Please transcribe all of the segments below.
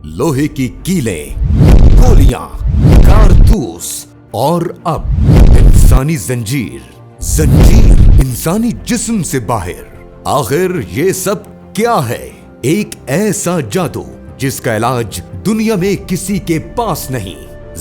लोहे की कीलें, गोलियां, कारतूस और अब इंसानी जंजीर इंसानी जिस्म से बाहर। आखिर ये सब क्या है? एक ऐसा जादू जिसका इलाज दुनिया में किसी के पास नहीं।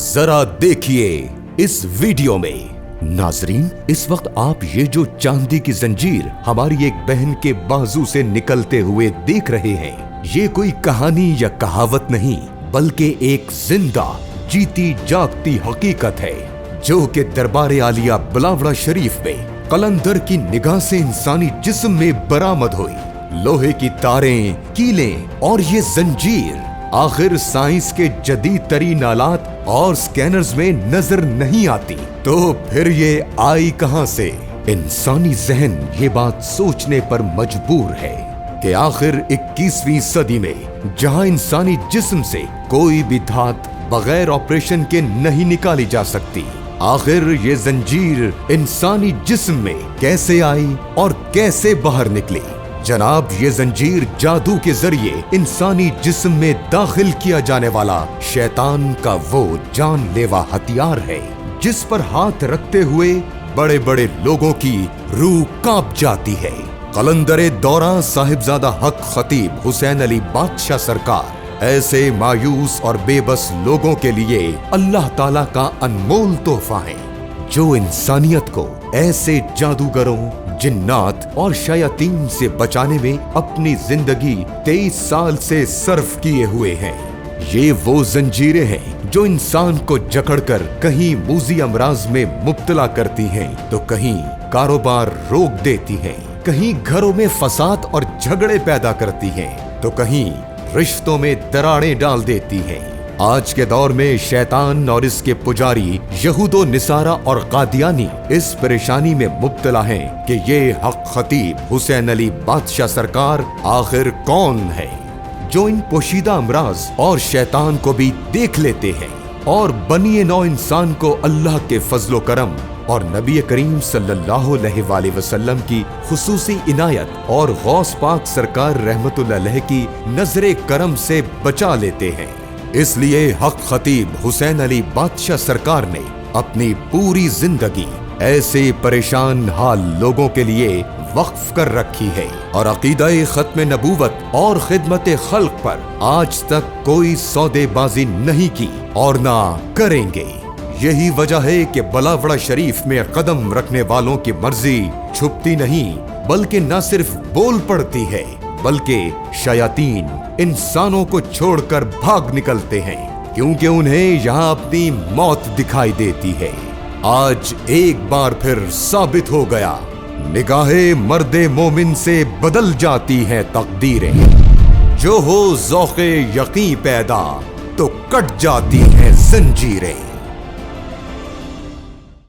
जरा देखिए इस वीडियो में। नाजरीन, इस वक्त आप ये जो चांदी की जंजीर हमारी एक बहन के बाजू से निकलते हुए देख रहे हैं, ये कोई कहानी या कहावत नहीं, बल्कि एक जिंदा जीती जागती हकीकत है जो कि दरबार आलिया बिलावड़ा शरीफ में कलंदर की निगाह से इंसानी जिस्म में बरामद हुई। लोहे की तारें, कीलें और ये जंजीर आखिर साइंस के जदीद तरीन आलात और स्कैनर्स में नजर नहीं आती, तो फिर ये आई कहां से? इंसानी जहन ये बात सोचने पर मजबूर है कि आखिर 21वीं सदी में जहां इंसानी जिस्म से कोई भी धात बगैर ऑपरेशन के नहीं निकाली जा सकती, आखिर ये जंजीर इंसानी जिस्म में कैसे आई और कैसे बाहर निकली? जनाब, ये जंजीर जादू के जरिए इंसानी जिस्म में दाखिल किया जाने वाला शैतान का वो जानलेवा हथियार है जिस पर हाथ रखते हुए बड़े बड़े लोगों की रूह कांप जाती है। कलंदरे दौरा साहिबजादा हक खतीब हुसैन अली बादशाह सरकार ऐसे मायूस और बेबस लोगों के लिए अल्लाह ताला का अनमोल तोहफा है जो इंसानियत को ऐसे जादूगरों, जिन्नात और शयातीन से बचाने में अपनी जिंदगी 23 साल से सर्फ किए हुए हैं। ये वो जंजीरें हैं जो इंसान को जकड़कर कहीं मूजी अमराज में मुब्तला करती हैं, तो कहीं कारोबार रोक देती हैं, कहीं घरों में फसाद और झगड़े पैदा करती हैं, तो कहीं रिश्तों में दरारें डाल देती हैं। आज के दौर में शैतान और इसके पुजारी यहूदो निसारा और कादियानी इस परेशानी में मुब्तला हैं कि ये हक खतीब हुसैन अली बादशाह सरकार आखिर कौन है जो इन पोशीदा अमराज और शैतान को भी देख लेते हैं और बनिए नौ इंसान को अल्लाह के फजलो करम और नबी करीम सल्लल्लाहु अलैहि वसल्लम की खुसूसी इनायत और गौस पाक सरकार रहमतुल्लाह अलैह की नजरे करम से बचा लेते हैं। इसलिए हक खतीब हुसैन अली बादशाह सरकार ने अपनी पूरी जिंदगी ऐसे परेशान हाल लोगों के लिए वक्फ कर रखी है और अकीदा-ए खत्म नबूवत और खिदमत खल्क पर आज तक कोई सौदेबाजी नहीं की और ना करेंगे। यही वजह है कि बिलावड़ा शरीफ में कदम रखने वालों की मर्जी छुपती नहीं, बल्कि न सिर्फ बोल पड़ती है, बल्कि शयातीन इंसानों को छोड़कर भाग निकलते हैं क्योंकि उन्हें यहाँ अपनी मौत दिखाई देती है। आज एक बार फिर साबित हो गया, निगाहे मर्दे मोमिन से बदल जाती हैं तकदीरें। जो हो ज़ौक़े यकीन पैदा तो कट जाती हैं जंजीरें।